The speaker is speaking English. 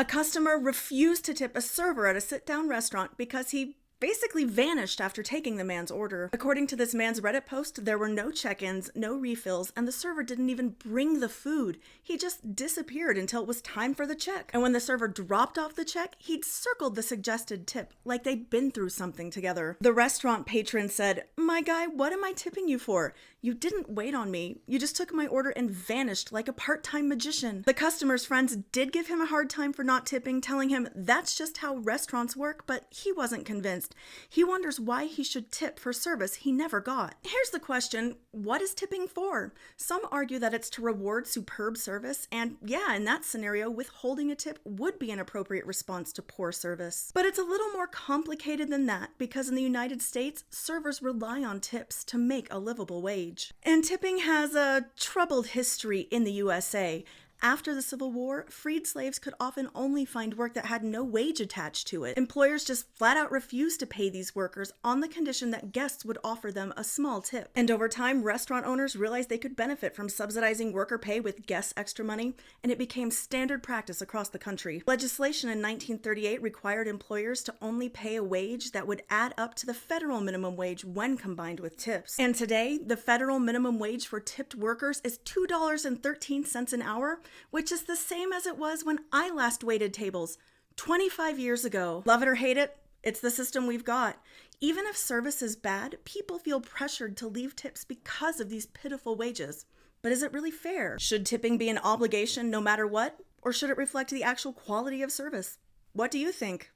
A customer refused to tip a server at a sit-down restaurant because he basically vanished after taking the man's order. According to this man's Reddit post, there were no check-ins, no refills, and the server didn't even bring the food. He just disappeared until it was time for the check. And when the server dropped off the check, he'd circled the suggested tip, like they'd been through something together. The restaurant patron said, "My guy, what am I tipping you for? You didn't wait on me. You just took my order and vanished like a part-time magician." The customer's friends did give him a hard time for not tipping, telling him that's just how restaurants work, but he wasn't convinced. He wonders why he should tip for service he never got. Here's the question, what is tipping for? Some argue that it's to reward superb service, and yeah, in that scenario, withholding a tip would be an appropriate response to poor service. But it's a little more complicated than that, because in the United States, servers rely on tips to make a livable wage. And tipping has a troubled history in the USA. After the Civil War, freed slaves could often only find work that had no wage attached to it. Employers just flat out refused to pay these workers on the condition that guests would offer them a small tip. And over time, restaurant owners realized they could benefit from subsidizing worker pay with guests' extra money, and it became standard practice across the country. Legislation in 1938 required employers to only pay a wage that would add up to the federal minimum wage when combined with tips. And today, the federal minimum wage for tipped workers is $2.13 an hour, which is the same as it was when I last waited tables 25 years ago. Love it or hate it, it's the system we've got. Even if service is bad, people feel pressured to leave tips because of these pitiful wages. But is it really fair? Should tipping be an obligation no matter what? Or should it reflect the actual quality of service? What do you think?